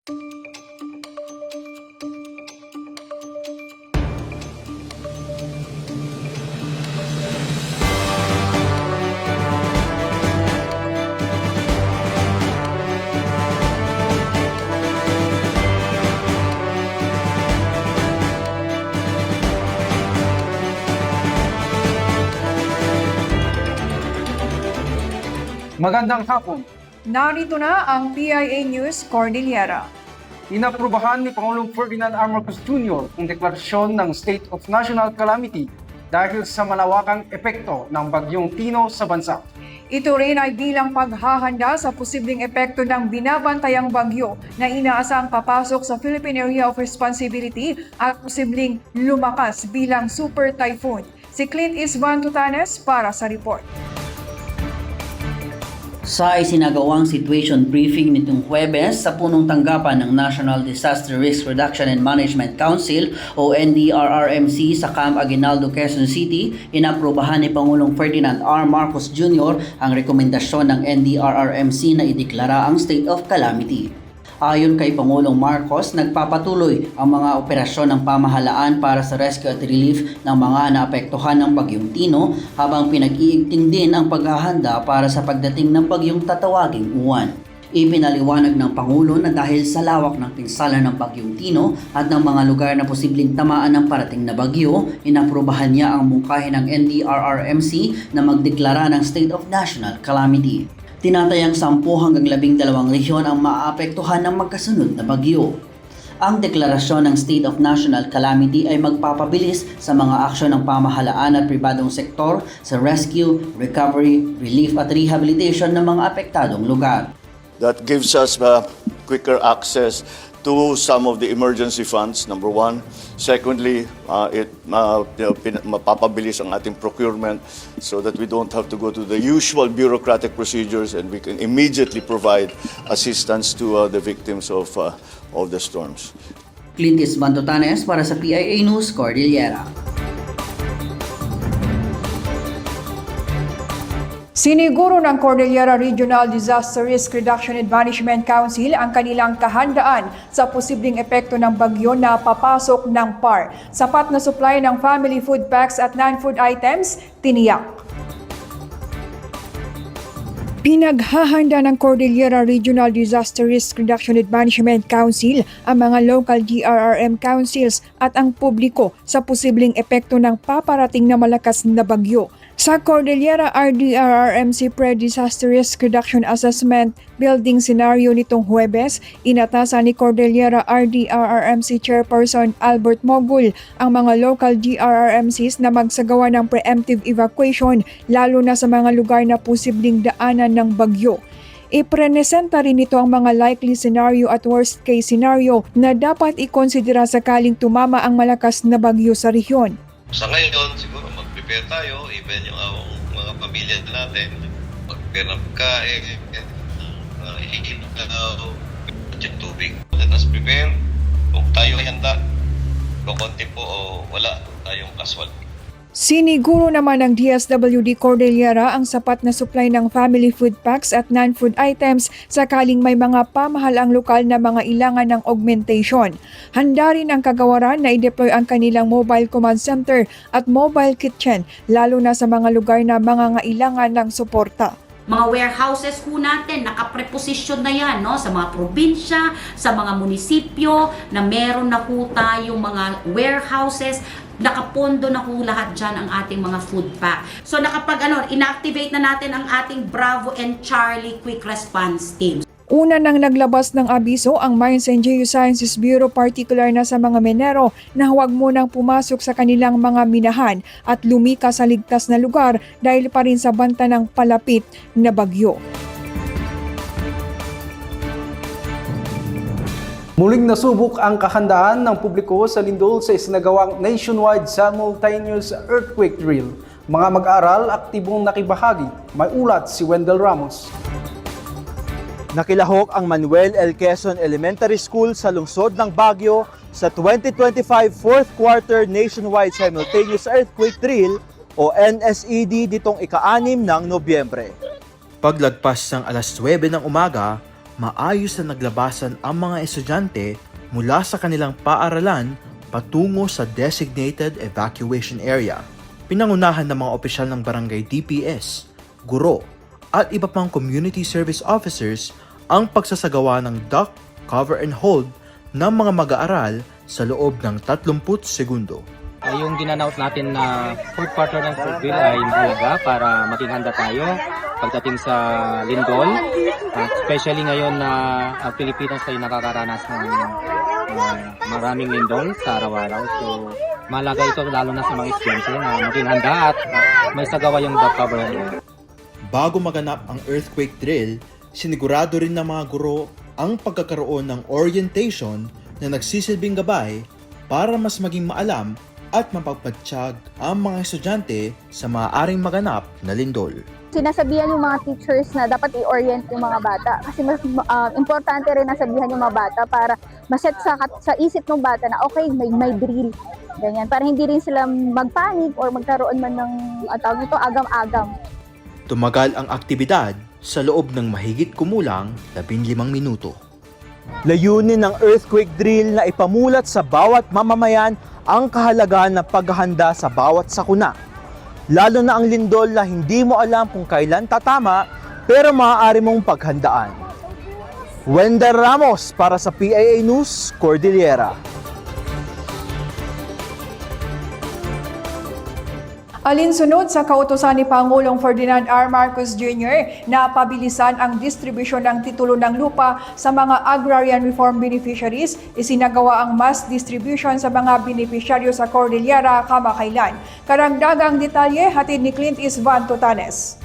Magandang hapon. Narito na ang PIA News Cordillera. Inaprubahan ni Pangulong Ferdinand R. Marcos Jr. ang deklarasyon ng State of National Calamity dahil sa malawakang epekto ng Bagyong Tino sa bansa. Ito rin ay bilang paghahanda sa posibleng epekto ng binabantayang bagyo na inaasang papasok sa Philippine Area of Responsibility at posibleng lumakas bilang super typhoon. Si Clint Isvan Tutanes para sa report. Sa isinagawang situation briefing nitong Huwebes sa punong tanggapan ng National Disaster Risk Reduction and Management Council o NDRRMC sa Camp Aguinaldo, Quezon City, inaprubahan ni Pangulong Ferdinand R. Marcos Jr. ang rekomendasyon ng NDRRMC na ideklara ang state of calamity. Ayon kay Pangulong Marcos, nagpapatuloy ang mga operasyon ng pamahalaan para sa rescue at relief ng mga naapektuhan ng Bagyong Tino habang pinag-iigting din ang paghahanda para sa pagdating ng bagyong tatawaging Uwan. Ipinaliwanag ng Pangulo na dahil sa lawak ng pinsala ng Bagyong Tino at ng mga lugar na posibleng tamaan ng parating na bagyo, inaprubahan niya ang mungkahi ng NDRRMC na magdeklara ng State of National Calamity. Tinatayang 10 hanggang 12 rehiyon ang maaapektuhan ng magkasunod na bagyo. Ang deklarasyon ng State of National Calamity ay magpapabilis sa mga aksyon ng pamahalaan at pribadong sektor sa rescue, recovery, relief at rehabilitation ng mga apektadong lugar. That gives us quicker access to some of the emergency funds, number one. Secondly, it mapapabilis ang ating procurement so that we don't have to go to the usual bureaucratic procedures and we can immediately provide assistance to the victims of the storms. Clint Isvan Tutanes para sa PIA News Cordillera. Siniguro ng Cordillera Regional Disaster Risk Reduction and Management Council ang kanilang kahandaan sa posibleng epekto ng bagyo na papasok ng PAR. Sapat na supply ng family food packs at non-food items, tiniyak. Pinaghahanda ng Cordillera Regional Disaster Risk Reduction and Management Council ang mga local DRRM councils at ang publiko sa posibleng epekto ng paparating na malakas na bagyo. Sa Cordillera RDRRMC Pre-Disaster Risk Reduction Assessment Building Scenario nitong Huwebes, inatasan ni Cordillera RDRRMC Chairperson Albert Mogul ang mga local DRRMCs na magsagawa ng preemptive evacuation lalo na sa mga lugar na posibleng daanan ng bagyo. Iprenesenta rin ito ang mga likely scenario at worst case scenario na dapat ikonsidera sakaling tumama ang malakas na bagyo sa rehiyon. Sa ngayon, siguro mag-prepare tayo, even yung mga pamilya natin, mag-prepare ng pagkain, ihihinom na budget tubig. Let us prepare, kung tayo ay handa, kung konti po o wala tayong casualty. Siniguro naman ng DSWD Cordillera ang sapat na supply ng family food packs at non-food items sakaling may mga pamahalaang lokal na mga ilangan ng augmentation. Handa rin ang kagawaran na i-deploy ang kanilang mobile command center at mobile kitchen lalo na sa mga lugar na mangangailangan ng suporta. Mga warehouses po natin, nakapreposisyon na yan no? Sa mga probinsya, sa mga munisipyo na meron na po tayong mga warehouses, nakapondo na po lahat dyan ang ating mga food pack. So inactivate na natin ang ating Bravo and Charlie Quick Response Teams. Una nang naglabas ng abiso ang Mines and Geosciences Bureau particular na sa mga minero na huwag munang pumasok sa kanilang mga minahan at lumikas sa ligtas na lugar dahil pa rin sa banta ng palapit na bagyo. Muling nasubok ang kahandaan ng publiko sa lindol sa isinagawang nationwide simultaneous earthquake drill. Mga mag-aral aktibong nakibahagi. May ulat si Wendell Ramos. Nakilahok ang Manuel L. Quezon Elementary School sa lungsod ng Baguio sa 2025 fourth quarter nationwide simultaneous earthquake drill o NSED ditong ika-6 ng Nobyembre. Paglagpas ng alas 9 ng umaga, maayos na naglabasan ang mga estudyante mula sa kanilang paaralan patungo sa designated evacuation area. Pinangunahan ng mga opisyal ng barangay DPS, guro, at iba pang community service officers ang pagsasagawa ng duck, cover and hold ng mga mag-aaral sa loob ng 30 segundo. Yung ginanaut natin na fourth quarter ng Fruitville ay mahalaga para maging handa tayo pagdating sa lindol. Especially ngayon na ang Pilipinas ay nakakaranas ng maraming lindol sa araw-araw. So mahalaga ito lalo na sa mga estudyante na maging handa at may sagawa yung duck cover. Bago maganap ang earthquake drill, sinigurado rin ng mga guro ang pagkakaroon ng orientation na nagsisilbing gabay para mas maging maalam at mapagpatsyag ang mga estudyante sa maaaring maganap na lindol. Sinasabihan yung mga teachers na dapat i-orient yung mga bata kasi mas importante rin nasabihan yung mga bata para maset sa isip ng bata na okay, may drill. Ganyan, para hindi rin sila magpanik or magkaroon man ng agam-agam. Tumagal ang aktibidad sa loob ng mahigit kumulang 15 minuto. Layunin ng earthquake drill na ipamulat sa bawat mamamayan ang kahalagahan ng paghahanda sa bawat sakuna. Lalo na ang lindol na hindi mo alam kung kailan tatama pero maaari mong paghandaan. Wendell Ramos para sa PIA News, Cordillera. Alinsunod sa kautusan ni Pangulong Ferdinand R. Marcos Jr. na pabilisan ang distribusyon ng titulo ng lupa sa mga agrarian reform beneficiaries, isinagawa ang mass distribution sa mga beneficiaryo sa Cordillera kamakailan. Karagdagang detalye hatid ni Clint Isvan Totanes.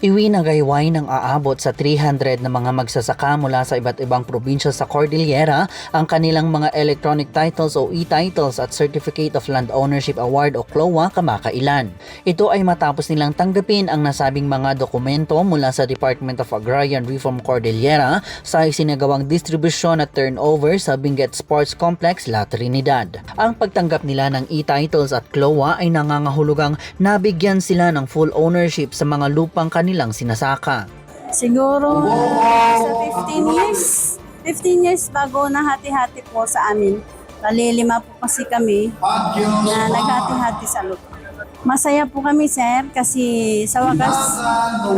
Iwinagayway ng aabot sa 300 na mga magsasaka mula sa iba't ibang probinsya sa Cordillera ang kanilang mga electronic titles o e-titles at Certificate of Land Ownership Award o CLOA kamakailan. Ito ay matapos nilang tanggapin ang nasabing mga dokumento mula sa Department of Agrarian Reform Cordillera sa isinagawang distribusyon at turnover sa Benguet Sports Complex, La Trinidad. Ang pagtanggap nila ng e-titles at CLOA ay nangangahulugang nabigyan sila ng full ownership sa mga lupang kanilang sinasaka. Siguro sa 15 years bago nahati-hati po sa amin. Lima po kasi kami na naghati-hati sa lupa. Masaya po kami, sir, kasi sa wakas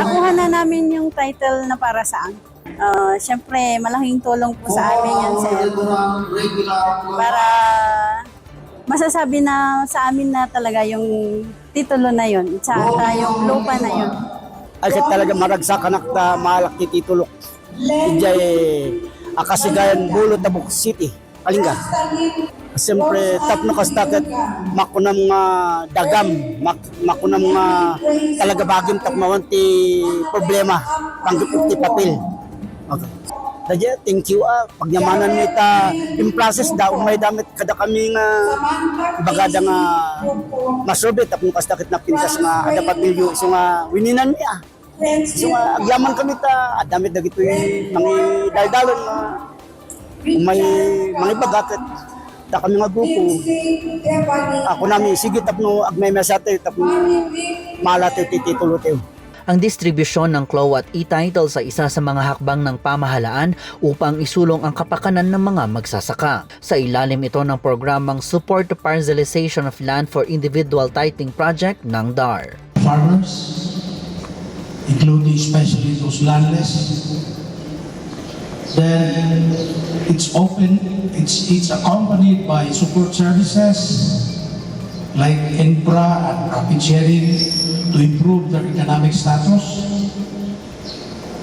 nakuha na namin yung title na para saan. Siyempre, malaking tulong po sa amin yan, sir. Para masasabi na sa amin na talaga yung titulo na yun, tsaka yung lupa na yun. Ay talaga maragsak anak na malaki titulo. Ijay akasigayan Bulo Tabuk City, Kalinga. Siyempre tap no kastaket makunam nga dagam, makunam nga talaga bagim tap mawanti problema panggap ti papel. Okay. Dadya, thank you pagyamanan ni ta in process da umay damit kada kami nga bagada nga masobet tap no kastaket na pintas nga ada pabilyo so nga wininan niya. So nga agyaman kami ta damit dagito mga daldalon nga may mga bagaket ta kami nga grupo. Ako nami sige tap no agmay mesate tap no malate titulo teo. Ang distribusyon ng CLOA at e-title sa isa sa mga hakbang ng pamahalaan upang isulong ang kapakanan ng mga magsasaka. Sa ilalim ito ng programang Support to Parcelization of Land for Individual Tithing Project ng DAR. Farmers, including especially those landless, then it's it's accompanied by support services like infra and profit sharing to improve their economic status.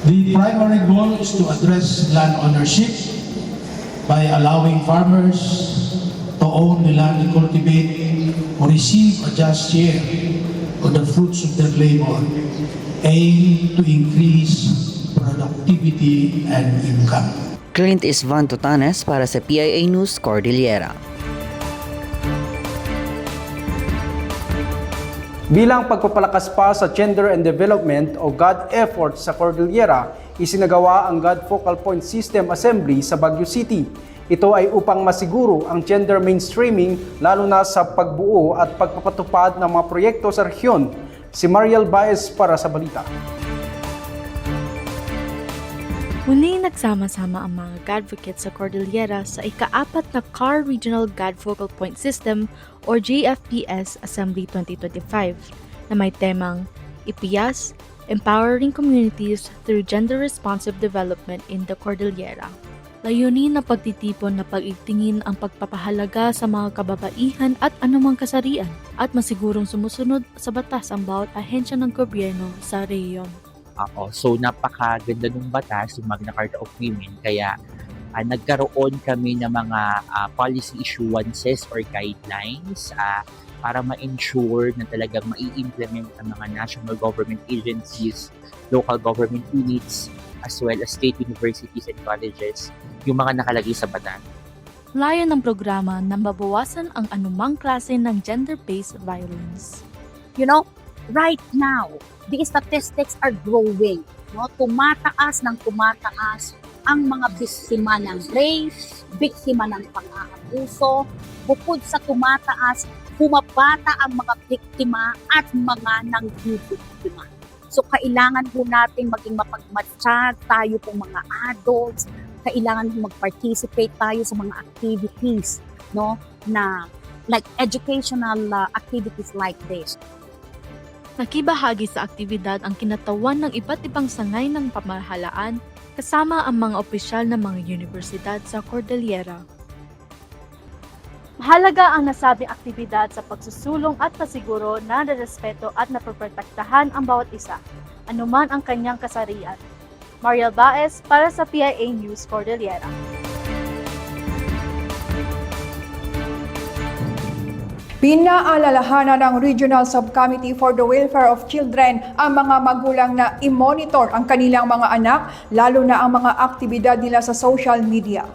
The primary goal is to address land ownership by allowing farmers to own the land they cultivate or receive a just share of the fruits of their labor, aim to increase productivity and income. Clint Isvan Totanes para sa PIA News, Cordillera. Bilang pagpapalakas pa sa Gender and Development o GOD effort sa Cordillera, isinagawa ang GOD Focal Point System Assembly sa Baguio City. Ito ay upang masiguro ang gender mainstreaming lalo na sa pagbuo at pagpapatupad ng mga proyekto sa rehiyon. Si Mariel Baez para sa balita. Muli nagsama-sama ang mga Gadvocates sa Cordillera sa ika-4 na CAR Regional Gad Focal Point System or JFPS Assembly 2025 na may temang IPIAS, Empowering Communities Through Gender-Responsive Development in the Cordillera. Layunin na pagtitipon na pag-igtingin ang pagpapahalaga sa mga kababaihan at anumang kasarian at masigurong sumusunod sa batas ang bawat ahensya ng gobyerno sa rehiyon. So napakaganda ng batas, yung Magna Carta of Women, kaya nagkaroon kami ng mga policy issuances or guidelines para ma-ensure na talagang mai-implement ang mga national government agencies, local government units, as well as state universities and colleges, yung mga nakalagay sa batas. Layon ng programa na mabawasan ang anumang klase ng gender-based violence. You know, right now, the statistics are growing. No? Tumataas ang mga biktima ng rape, biktima ng pang-aabuso. Bukod sa tumataas, bumabata ang mga biktima at mga nangbibiktima. So kailangan po natin maging mapagmatsyag tayo pong mga adults, kailangan mag-participate tayo sa mga activities, no, na like educational activities like this. Nakibahagi sa aktibidad ang kinatawan ng iba't ibang sangay ng pamahalaan kasama ang mga opisyal ng mga universidad sa Cordillera. Mahalaga ang nasabing aktibidad sa pagsusulong at pasiguro na narespeto at naproprotektahan ang bawat isa, anuman ang kanyang kasarian. Mariel Baez para sa PIA News Cordillera. Pinaalalahanan ng Regional Subcommittee for the Welfare of Children ang mga magulang na i-monitor ang kanilang mga anak, lalo na ang mga aktibidad nila sa social media.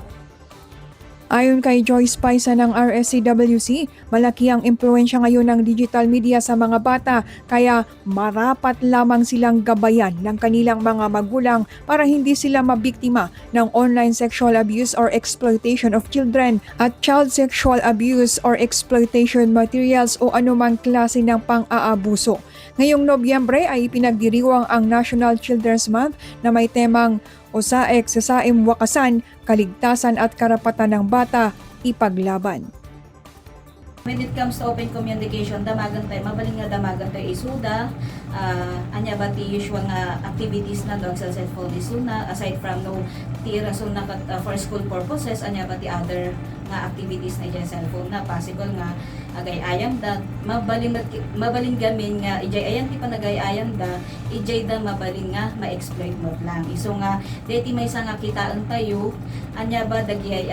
Ayon kay Joyce Paisa ng RSCWC, malaki ang impluensya ngayon ng digital media sa mga bata kaya marapat lamang silang gabayan ng kanilang mga magulang para hindi sila mabiktima ng online sexual abuse or exploitation of children at child sexual abuse or exploitation materials o anumang klase ng pang-aabuso. Ngayong Nobyembre ay ipinagdiriwang ang National Children's Month na may temang Usaek Sasaim Wakasan, Kaligtasan at Karapatan ng Bata, Ipaglaban. When it comes to open communication, damagan tayo, mabaling nga damagan tayo isuda, anya ba ti usual nga activities na doon sa cellphone isuna, aside from no ti rason na for school purposes, anya ba ti other nga activities na dyan cellphone na possible nga agay-ayam da, mabaling gamin nga, ijay ayan ti panagay-ayam da, ijay da mabaling nga ma-exploit mo lang. Iso nga, deti may isa nga kitaan tayo, anya ba dagay,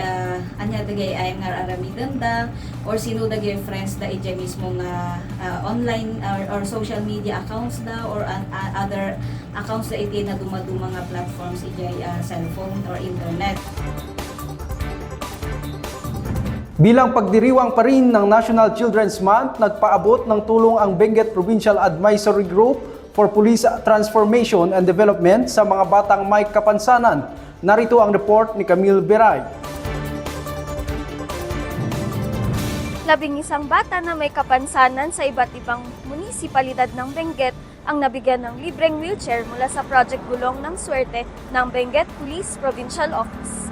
anya dagay ayam nga aramidan da, or sino dagay friends da ijay mismo nga online or social media accounts da, or other accounts da iti na dumaduma nga platforms ijay cellphone or internet. Bilang pagdiriwang pa rin ng National Children's Month, nagpaabot ng tulong ang Benguet Provincial Advisory Group for Police Transformation and Development sa mga batang may kapansanan. Narito ang report ni Camille Beray. 11 bata na may kapansanan sa iba't ibang munisipalidad ng Benguet ang nabigyan ng libreng wheelchair mula sa Project Gulong ng Swerte ng Benguet Police Provincial Office.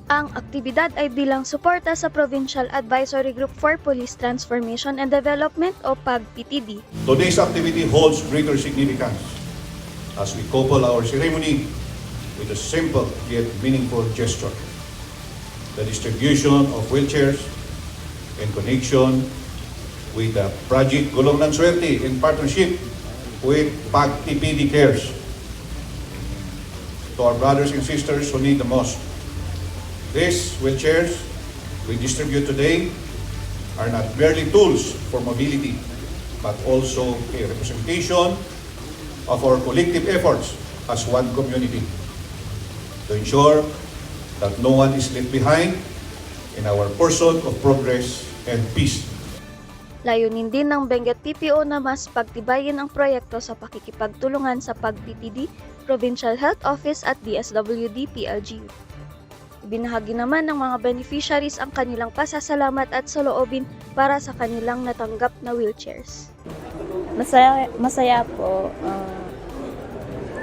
Ang aktibidad ay bilang suporta sa Provincial Advisory Group for Police Transformation and Development o PAG-PTD. Today's activity holds greater significance as we couple our ceremony with a simple yet meaningful gesture. The distribution of wheelchairs in connection with the Project Gulong ng Swerte in partnership with PAG-PTD Cares to our brothers and sisters who need the most. These wheelchairs we distribute today are not merely tools for mobility, but also a representation of our collective efforts as one community to ensure that no one is left behind in our pursuit of progress and peace. Layunin din ng Benguet PPO na mas pagtibayin ang proyekto sa pakikipagtulungan sa PAG-PTD, Provincial Health Office at DSWD PLGU. Ibinahagi naman ng mga beneficiaries ang kanilang pasasalamat at saloobin para sa kanilang natanggap na wheelchairs. Masaya po.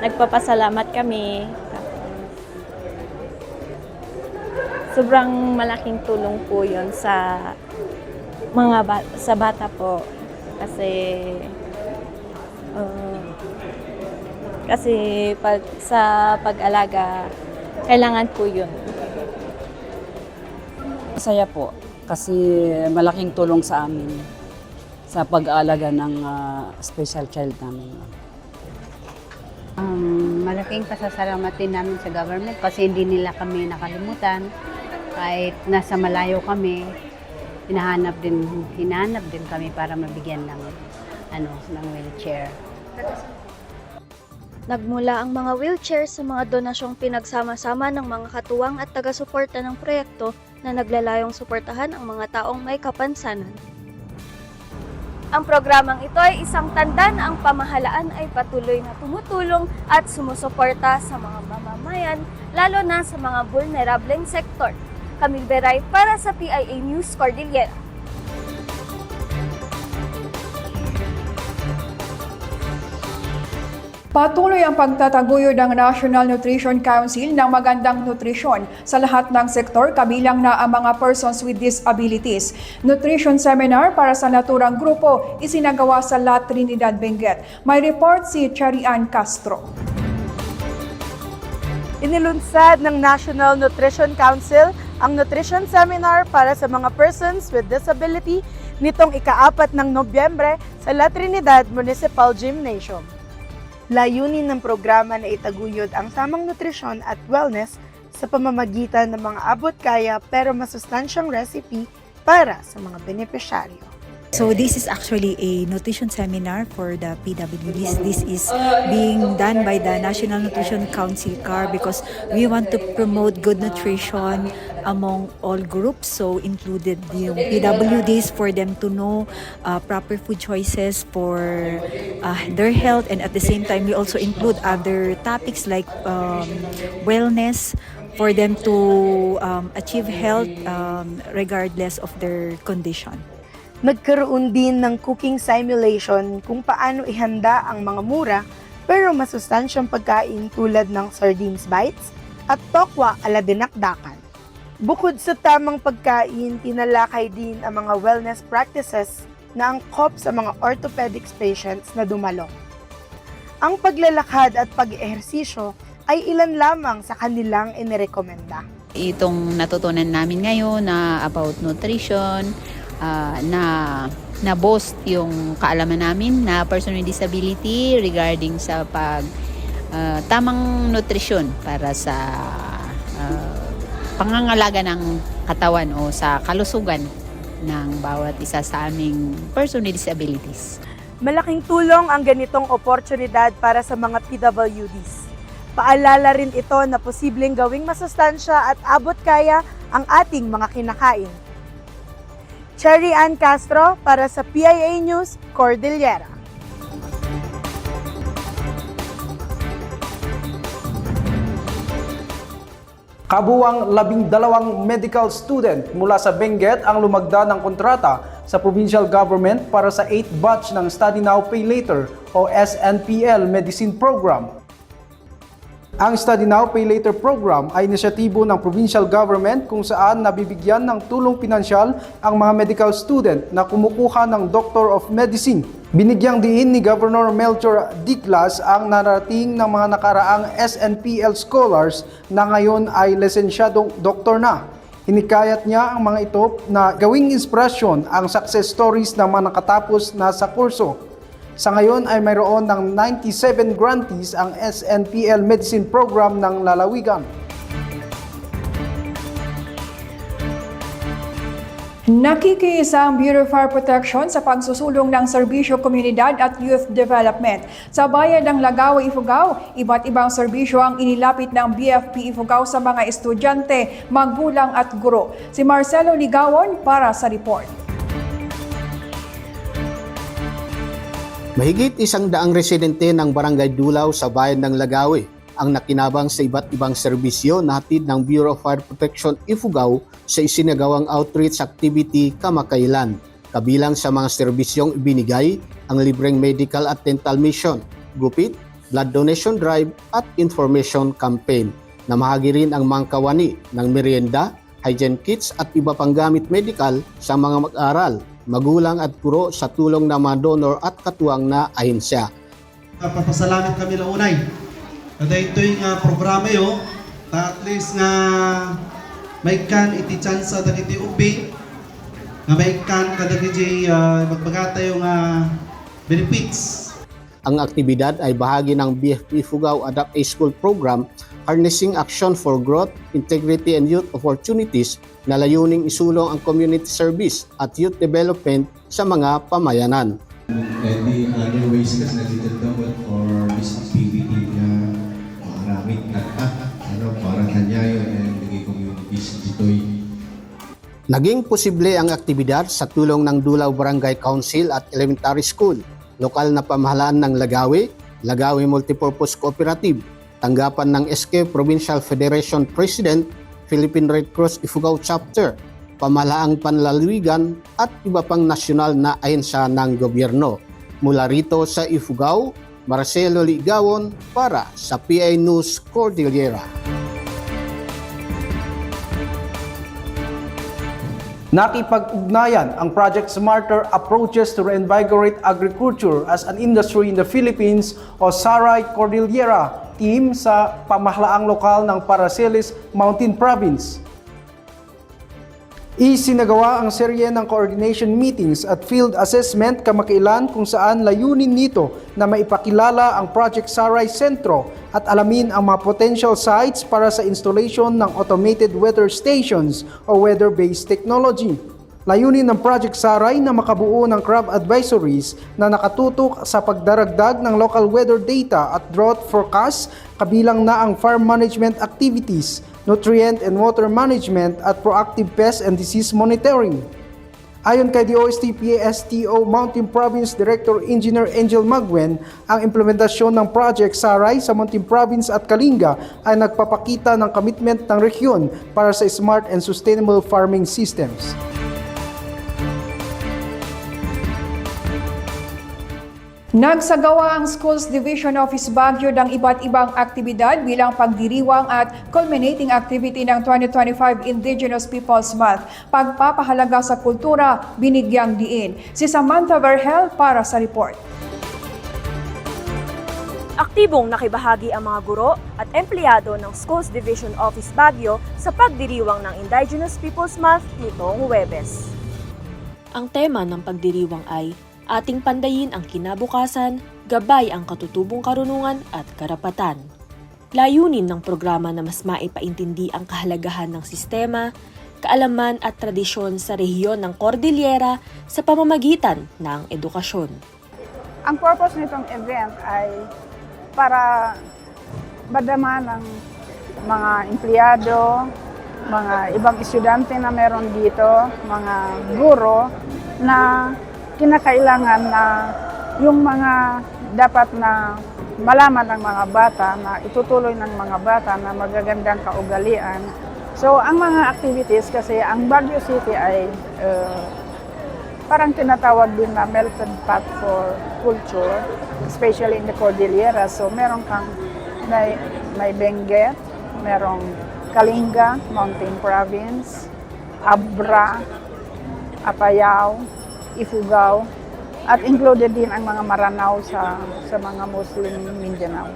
Nagpapasalamat kami. sobrang malaking tulong po yun sa sa bata po. Kasi sa pag-alaga, kailangan po yun. Masaya po kasi malaking tulong sa amin sa pag-aalaga ng special child namin. Malaking pasasalamat din namin sa government kasi hindi nila kami nakalimutan. Kahit nasa malayo kami, hinahanap din kami para mabigyan ng wheelchair. Nagmula ang mga wheelchair sa mga donasyong pinagsama-sama ng mga katuwang at taga-suporta ng proyekto na naglalayong suportahan ang mga taong may kapansanan. Ang programang ito ay isang tanda na ang pamahalaan ay patuloy na tumutulong at sumusuporta sa mga mamamayan, lalo na sa mga vulnerableng sektor. Camille Beray para sa PIA News Cordillera. Patuloy ang pagtataguyod ng National Nutrition Council ng magandang nutrisyon sa lahat ng sektor kabilang na ang mga persons with disabilities. Nutrition seminar para sa naturang grupo isinagawa sa La Trinidad, Benguet. May report si Charian Castro. Inilunsad ng National Nutrition Council ang nutrition seminar para sa mga persons with disability nitong ika-4 ng Nobyembre sa La Trinidad Municipal Gymnasium. Layunin ng programa na itaguyod ang tamang nutrisyon at wellness sa pamamagitan ng mga abot-kaya pero masustansyang recipe para sa mga benepisyaryo. So this is actually a nutrition seminar for the PWDs. This is being done by the National Nutrition Council CAR because we want to promote good nutrition among all groups. So included yung PWDs for them to know proper food choices for their health, and at the same time we also include other topics like wellness for them to achieve health regardless of their condition. Nagkaroon din ng cooking simulation kung paano ihanda ang mga mura pero masustansyang pagkain tulad ng sardines bites at tokwa ala dinakdakan. Bukod sa tamang pagkain, tinalakay din ang mga wellness practices na angkop sa mga orthopedics patients na dumalo. Ang paglalakad at pag-ehersisyo ay ilan lamang sa kanilang inirekomenda. Itong natutunan namin ngayon na about nutrition, na boost yung kaalaman namin na person with disability regarding sa tamang nutrisyon para sa pangangalaga ng katawan o sa kalusugan ng bawat isa sa aming person with disabilities. Malaking tulong ang ganitong oportunidad para sa mga PWDs. Paalala rin ito na posibleng gawing masustansya at abot kaya ang ating mga kinakain. Cherry Ann Castro para sa PIA News, Cordillera. Kabuwang 12 medical student mula sa Benguet ang lumagda ng kontrata sa provincial government para sa 8th batch ng Study Now Pay Later o SNPL Medicine Program. Ang Study Now Pay Later program ay inisyatibo ng provincial government kung saan nabibigyan ng tulong pinansyal ang mga medical student na kumukuha ng Doctor of Medicine. Binigyang diin ni Governor Melchor Diclas ang narating ng mga nakaraang SNPL scholars na ngayon ay lisensyadong doktor na. Hinikayat niya ang mga ito na gawing inspirasyon ang success stories ng mga nakatapos na sa kurso. Sa ngayon ay mayroon ng 97 grantees ang SNPL Medicine Program ng lalawigan. Nakikiisa ang Bureau of Fire Protection sa pagsusulong ng serbisyo komunidad at youth development. Sa bayan ng Lagaw, Ifugao, iba't ibang serbisyo ang inilapit ng BFP Ifugao sa mga estudyante, magulang at guro. Si Marcelo Ligawon para sa report. Mahigit 100 residente ng Barangay Dulaw sa bayan ng Lagawe ang nakinabang sa iba't ibang serbisyo na hatid ng Bureau of Fire Protection Ifugao sa isinagawang outreach activity kamakailan. Kabilang sa mga serbisyong ibinigay ang libreng medical at dental mission, gupit, blood donation drive at information campaign. Namahagi rin ang mga kawani ng merienda, hygiene kits at iba pang gamit medical sa mga mag-aral, magulang at guro sa tulong ng mga donor at katuwang na ahensya. Papasalamat kami launay. Kada ito yung programa yo, at least nga may kan iti chance sa iti ubi, nga may kan kada iti magbagata yung benefits. Ang aktibidad ay bahagi ng BFP Ifugao Adapt a School Program, Harnessing Action for Growth, Integrity and Youth Opportunities na layuning isulong ang community service at youth development sa mga pamayanan. And the other ways kasi nagtitindawan for this activity na maraming parang kanyayo and naging communities dito'y. Naging posible ang aktibidad sa tulong ng Dulaw Barangay Council at Elementary School, lokal na pamahalaan ng Lagawi, Lagawi Multipurpose Cooperative, tanggapan ng SK Provincial Federation President, Philippine Red Cross Ifugao Chapter, pamahalaang panlalawigan at iba pang nasyonal na ahensya ng gobyerno. Mula rito sa Ifugao, Marcelo Ligawon para sa PI News Cordillera. Nakipag-ugnayan ang Project Smarter Approaches to Reinvigorate Agriculture as an Industry in the Philippines o Saray Cordillera team sa pamahalaang lokal ng Paracelis Mountain Province. Isinagawa ang serye ng coordination meetings at field assessment kamakailan kung saan layunin nito na maipakilala ang Project Saray Sentro at alamin ang mga potential sites para sa installation ng automated weather stations o weather-based technology. Layunin ng Project Saray na makabuo ng crop advisories na nakatutok sa pagdaragdag ng local weather data at drought forecast, kabilang na ang farm management activities, nutrient and water management at proactive pest and disease monitoring. Ayon kay DOST-PASTO Mountain Province Director Engineer Angel Magwen, ang implementasyon ng Project Saray sa Mountain Province at Kalinga ay nagpapakita ng commitment ng rehiyon para sa smart and sustainable farming systems. Nagsagawa ang Schools Division Office Baguio ng iba't ibang aktibidad bilang pagdiriwang at culminating activity ng 2025 Indigenous Peoples Month. Pagpapahalaga sa kultura, binigyang diin. Si Samantha Verhel para sa report. Aktibong nakibahagi ang mga guro at empleyado ng Schools Division Office Baguio sa pagdiriwang ng Indigenous Peoples Month nitong Huwebes. Ang tema ng pagdiriwang ay ating pandayin ang kinabukasan, gabay ang katutubong karunungan at karapatan. Layunin ng programa na mas maipaintindi ang kahalagahan ng sistema, kaalaman at tradisyon sa rehiyon ng Cordillera sa pamamagitan ng edukasyon. Ang purpose nitong event ay para madama ng mga empleyado, mga ibang estudyante na meron dito, mga guro na kinakailangan na yung mga dapat na malaman ng mga bata, na itutuloy ng mga bata na magagandang kaugalian. So, ang mga activities kasi, ang Baguio City ay parang tinatawag din na melted pot for culture, especially in the Cordillera. So, meron kang may Benguet, merong Kalinga, Mountain Province, Abra, Apayao, Ifugao, at included din ang mga Maranao sa mga Muslim Mindanao.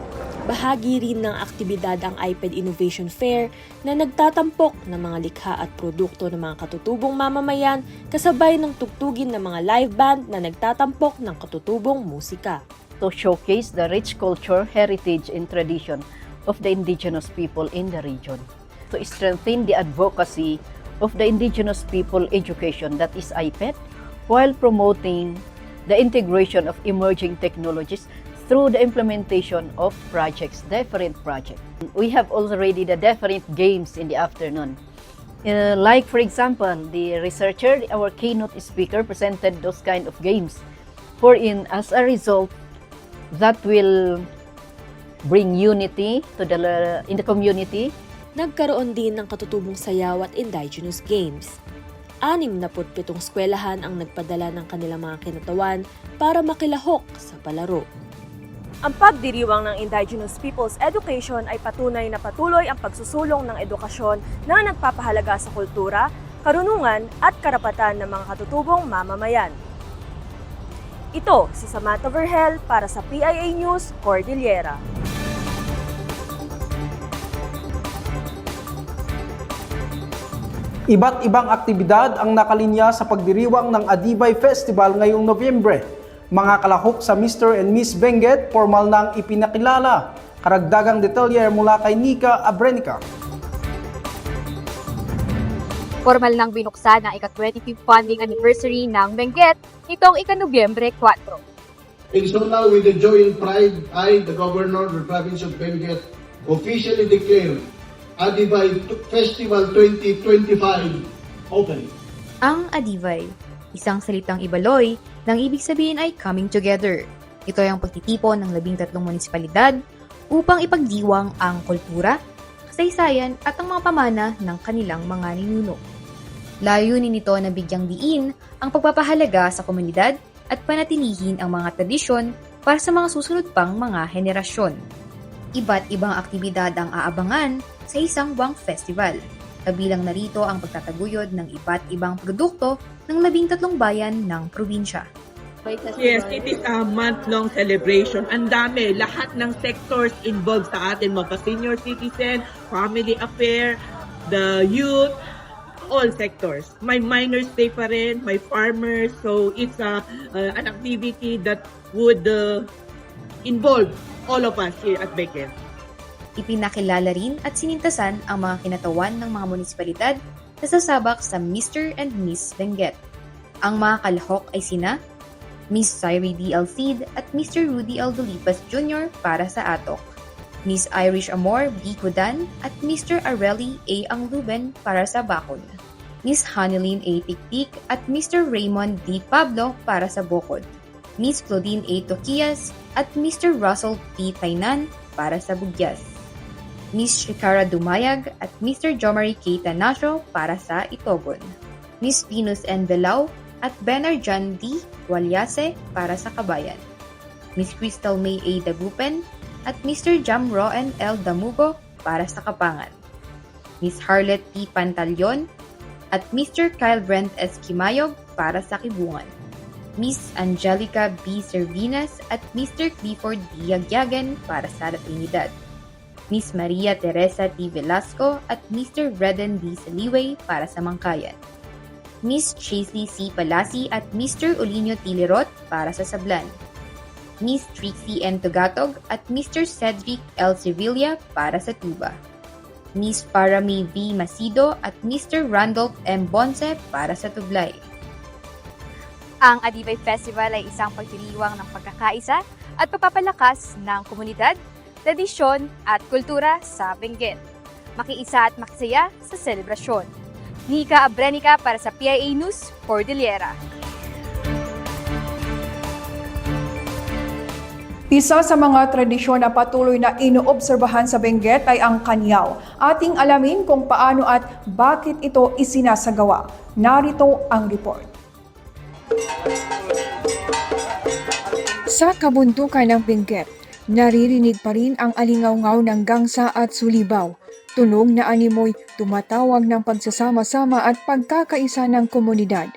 Bahagi rin ng aktibidad ang iPad Innovation Fair na nagtatampok ng mga likha at produkto ng mga katutubong mamamayan kasabay ng tugtugin ng mga live band na nagtatampok ng katutubong musika. To showcase the rich culture, heritage, and tradition of the indigenous people in the region. To strengthen the advocacy of the indigenous people education, that is IPED, while promoting the integration of emerging technologies through the implementation of different projects. We have already the different games in the afternoon. Like for example, the researcher, our keynote speaker, presented those kind of games. As a result, that will bring unity in the community. Nagkaroon din ng katutubong sayaw at indigenous games. 67 eskwelahan ang nagpadala ng kanilang mga kinatawan para makilahok sa palaro. Ang pagdiriwang ng Indigenous Peoples Education ay patunay na patuloy ang pagsusulong ng edukasyon na nagpapahalaga sa kultura, karunungan at karapatan ng mga katutubong mamamayan. Ito si Samantha Vergel para sa PIA News, Cordillera. Iba't ibang aktibidad ang nakalinya sa pagdiriwang ng Adibay Festival ngayong Nobyembre. Mga kalahok sa Mr. and Miss Benguet, formal nang ipinakilala. Karagdagang detalye mula kay Nika Abrenica. Formal nang binuksan ang ika-25th funding anniversary ng Benguet nitong ika-Nobyembre 4. And so now with the joy and pride, I, the Governor of the Province of Benguet, officially declare Adibay Festival 2025 open. Ang Adibay, isang salitang Ibaloy, nang ibig sabihin ay coming together. Ito ay ang pagtitipon ng 13 munisipalidad upang ipagdiwang ang kultura, kasaysayan at ang mga pamana ng kanilang mga ninuno. Layunin nito na bigyang diin ang pagpapahalaga sa komunidad at panatilihin ang mga tradisyon para sa mga susunod pang mga henerasyon. Iba't ibang aktibidad ang aabangan sa isang Wang Festival. Kabilang narito ang pagtataguyod ng iba't ibang produkto ng 13 bayan ng probinsya. Yes, it is a month-long celebration. Ang dami, lahat ng sectors involved sa atin, mga senior citizen, family affair, the youth, all sectors. May minors day pa rin, may farmers, so it's an activity that would involve all of us here at Benguet. Ipinakilala rin at sinintasan ang mga kinatawan ng mga munisipalidad na sasabak sa Mr. and Miss Benguet. Ang mga kalahok ay sina Miss Cyree D. L. Cid at Mr. Rudy L. Dolipas Jr. para sa Atok, Miss Irish Amor B. Kudan at Mr. Areli A. Angluben para sa Bacol, Miss Hanilyn A. Tiktik at Mr. Raymond D. Pablo para sa Bocod, Miss Claudine A. Tokias at Mr. Russell P. Tainan para sa Bugyas, Miss Shikara Dumayag at Mr. Jomari K. Tanasio para sa Itogon, Miss Venus N. Belao at Benarjan D. Walyase para sa Kabayan, Miss Crystal May A. Dagupen at Mr. Jam Roen L. Damugo para sa Kapangan, Miss Harlet P. Pantalion at Mr. Kyle Brent S. Kimayog para sa Kibungan, Miss Angelica B. Servinas at Mr. Clifford D. Yagyagen para sa La Trinidad, Miss Maria Teresa T. Velasco at Mr. Reden D. Saliway para sa Mangkayan, Miss Chasey C. Palasi at Mr. Olinio T. Lerot para sa Sablan, Miss Trixie N. Tugatog at Mr. Cedric L. Sevilla para sa Tuba, Miss Parami V. Masido at Mr. Randolph M. Bonce para sa Tublay. Ang Adibay Festival ay isang pagdiriwang ng pagkakaisa at pagpapalakas ng komunidad, tradisyon at kultura sa Benguet. Makiisa at makisaya sa selebrasyon. Nika Abrenica para sa PIA News, Cordillera. Isa sa mga tradisyon na patuloy na inoobserbahan sa Benguet ay ang kanyaw. Ating alamin kung paano at bakit ito isinasagawa. Narito ang report. Sa kabundukan ng Benguet, naririnig pa rin ang alingaw-ngaw ng gangsa at sulibaw. Tunog na animoy tumatawag ng pagsasama-sama at pagkakaisa ng komunidad.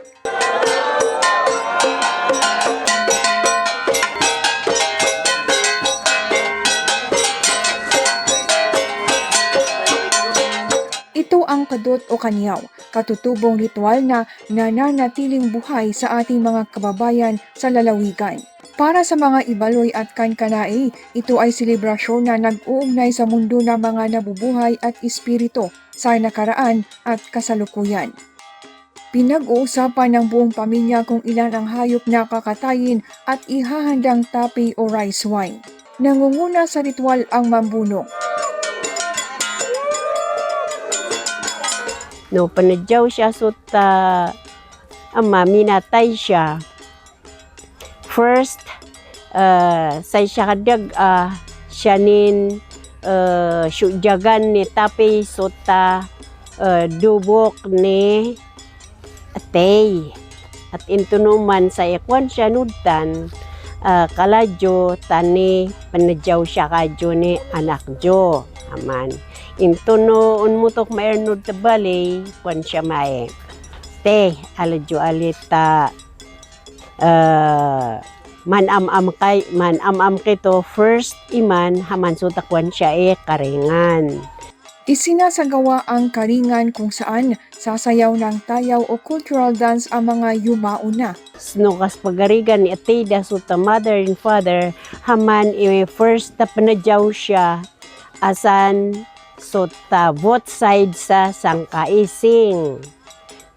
Ito ang kadot o kanyaw, katutubong ritual na nananatiling buhay sa ating mga kababayan sa lalawigan. Para sa mga Ibaloy at Kankanai, ito ay selebrasyon na nag-uugnay sa mundo ng mga nabubuhay at espiritu sa nakaraan at kasalukuyan. Pinag-uusapan ng buong pamilya kung ilan ang hayop na kakatayin at ihahandang tapi o rice wine. Nangunguna sa ritual ang mambuno. No, panadyaw siya so minatay siya. First, say siya kadag siyanin syudyagan ni tapi so dubok ni atay. At intunuman sa ikwan siya nudan kaladyo tani panadyaw siya kadyo ni anak jo aman into noon mutok maernod ta balay kwan siya mae te aladyo alita man am kito first iman haman sutakwan siya karingan. Isinasagawa ang karingan kung saan sasayaw ng tayaw o cultural dance ang mga yumauna. Snukas pagarigan ni Atida suta mother and father haman first ta panadyaw siya asan suta both sides sa sangkaising.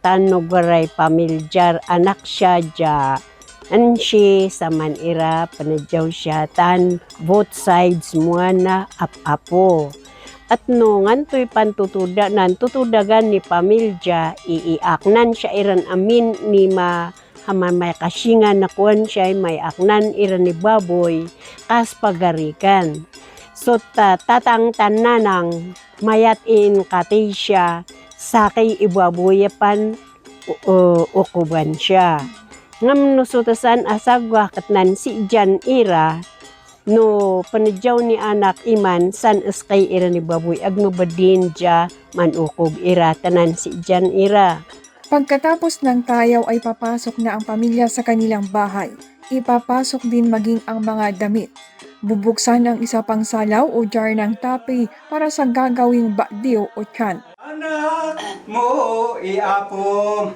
Tanugaray pamilyar anak siya ja ansi sa manira panadyaw siya tan both sides mua na apo. At nungan to'y tutudagan ni pamilya, iiaknan siya iran amin ni haman may kasingan na kuwan siya, may aknan iran ni baboy, kas pagarikan. So tatang tananang mayat in kati siya, sakay ibaboyapan ukuban siya. Ngam nusutasan asagwa katnan si Jan ira, no panadyaw ni anak iman san eskay ira ni baboy agmabadin dya manukog ira tanan si Jan ira. Pagkatapos ng tayaw ay papasok na ang pamilya sa kanilang bahay. Ipapasok din maging ang mga damit. Bubuksan ang isa pang salaw o jar ng tape para sa gagawing bakdiw o chant. Anak mo iapo.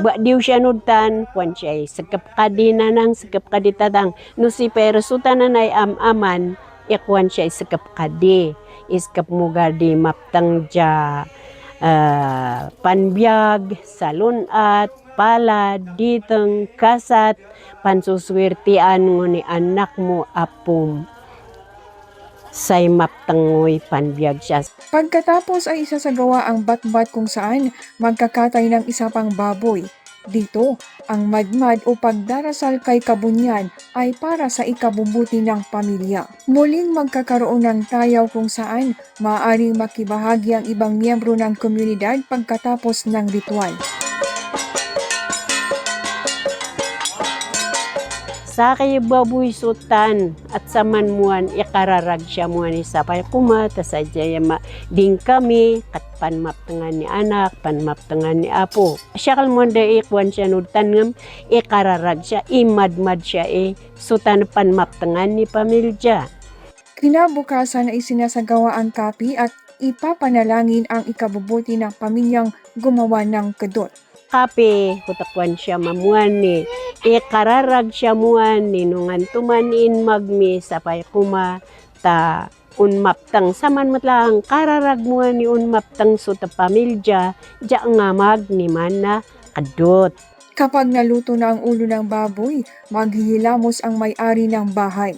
Bakdiw siya nudan, puan siya sekap kadina nang sekap kaditatang. No si pero sutanan ay amaman, ikwan siya sekap kadi. Iskap mugar di maptang ja panbiag, salunat, pala, diteng, kasat, pansuswirtian ngo ni anak mo apum. Say maptangoy panbiag siya. Pagkatapos ay isasagawa ang batbat kung saan magkakatay ng isa pang baboy. Dito, ang madmad o pagdarasal kay kabunyan ay para sa ikabubuti ng pamilya. Muling magkakaroon ng tayaw kung saan maaaring makibahagi ang ibang miyembro ng komunidad pagkatapos ng ritual. Sa kay baboy sutan at saman muan ikararag siya muan isa pa kuma ta sadya ding kami kat panmaptangan ni anak panmaptangan ni apo siya kalmonda ikwan siya nutan ngam ikararag siya imadmad siya sutan panmaptangan ni pamilya. Kinabukasan ay sinasagawa ang kapi at ipapanalangin ang ikabubuti ng pamilyang gumawa ng kedot. Kape, kutakwan siya mamuan ni ikararag siya muan ni nungan tumanin magmi sapay kuma ta unmaptang saman matlang kararag muan ni unmaptang so ta pamilya ja nga magni man na kadot. Kapag naluto na ang ulo ng baboy, maghihilamos ang may-ari ng bahay.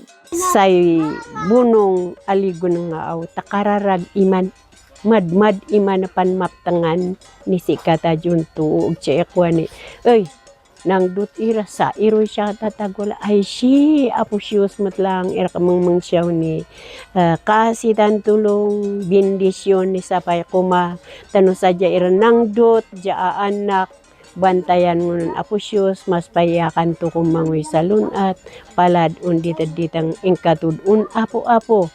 Say bunong aligon nga aw takararag iman madmad iman na panmaptangan ni si kata junto ug siya kwani ay nang dut ira sa iro siya tatagwala ay si apo siyos matlang ira kamang siyaw ni kasitan tulong bendisyon ni sapay kuma tano sadya ira nang dut ja anak bantayan ngun apo siyos mas payakan to kumangoy salun at palad undi taditang ingkatud apo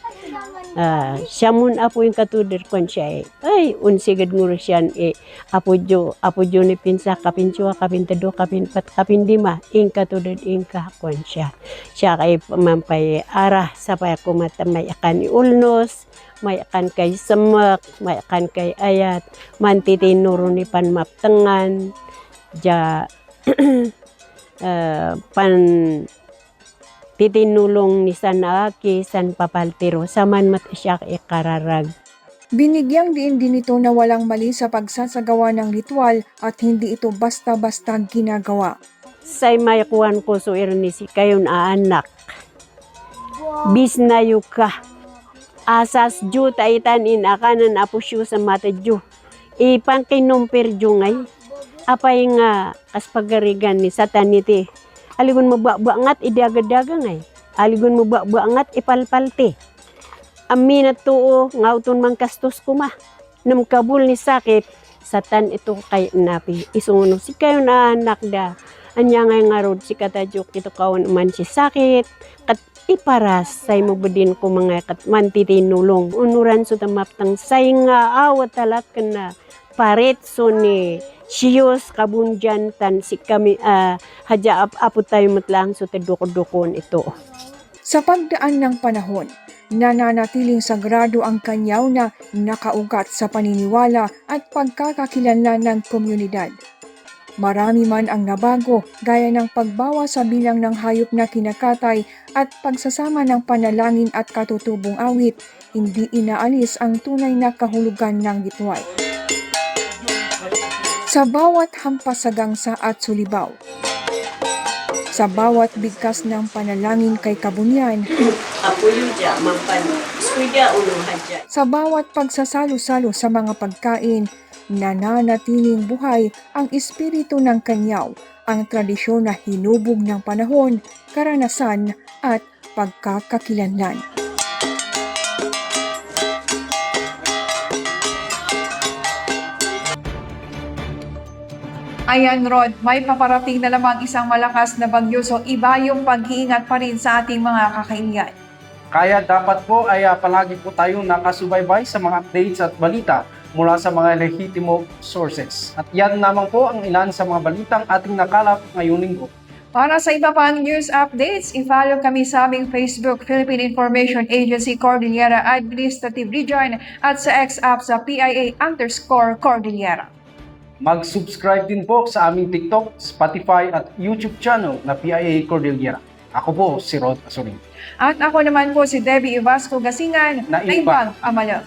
siya mun apo yung katuder kon siya ay unsigad nguro siyan apo jo ni pinsa kapinchua kapintado kapinpat kapindima ing katuder ing kon siya kay mampay arah sa pay kumata may akan iulnos may akan kay semek may akan kay ayat mantitinuro ni panmaptengan ja pan titinulong ni Sanaki San Papaltero saman mat siya ikararag. Binigyang diin din ito na walang mali sa pagsasagawa ng ritual at hindi ito basta-basta ginagawa. Say mayakuan ko so irinisi kayon anak. Bisnayo ka. Asas ju taitan in akanan apusyo sa mata ju. Ipan kinumpir ju ngay. Apay nga kaspagarigan ni sataniti. Aligon mo ba-bangat idaga-daga ngay. Aligon mo ba-bangat ipalpalte. Amin at tuo ngauton mang kastos kuma. namkabul ni sakit, satan ito kay napi. Isunguno si kayo na anak da. Anya nga rod si katajuk ito kawan man si sakit. Kat iparas say mo budin ko mga kat mantitinulong. Unuran so tamaptang say nga awat talat ka na paret so ni siyos kabunjan tan si kami hadya apo tayo matlang so tadukod-dukon ito. Sa pagdaan ng panahon, nananatiling sagrado ang kanyaw na nakaugat sa paniniwala at pagkakakilanlan ng komunidad. Marami man ang nabago gaya ng pagbawa sa bilang ng hayop na kinakatay at pagsasama ng panalangin at katutubong awit, hindi inaalis ang tunay na kahulugan ng gitwal. Sa bawat hampasagangsa at sulibaw, sa bawat bigkas ng panalangin kay Kabunyan, sa bawat pagsasalo-salo sa mga pagkain, nananatiling buhay ang espiritu ng kanyaw, ang tradisyon na hinubog ng panahon, karanasan at pagkakakilanlan. Ayan Rod, may paparating na lamang isang malakas na bagyo so iba yung pag-iingat pa rin sa ating mga kakaingyan. Kaya dapat po ay palagi po tayong nakasubaybay sa mga updates at balita mula sa mga lehitimo sources. At yan naman po ang ilan sa mga balitang ating nakalap ngayong linggo. Para sa iba pang news updates, i-follow kami sa aming Facebook, Philippine Information Agency Cordillera Administrative Region at sa X-App sa PIA_Cordillera. Mag-subscribe din po sa aming TikTok, Spotify at YouTube channel na PIA Cordillera. Ako po si Rod Asorin. At ako naman po si Debbie Ivasco Gasingan na Ibang Amala.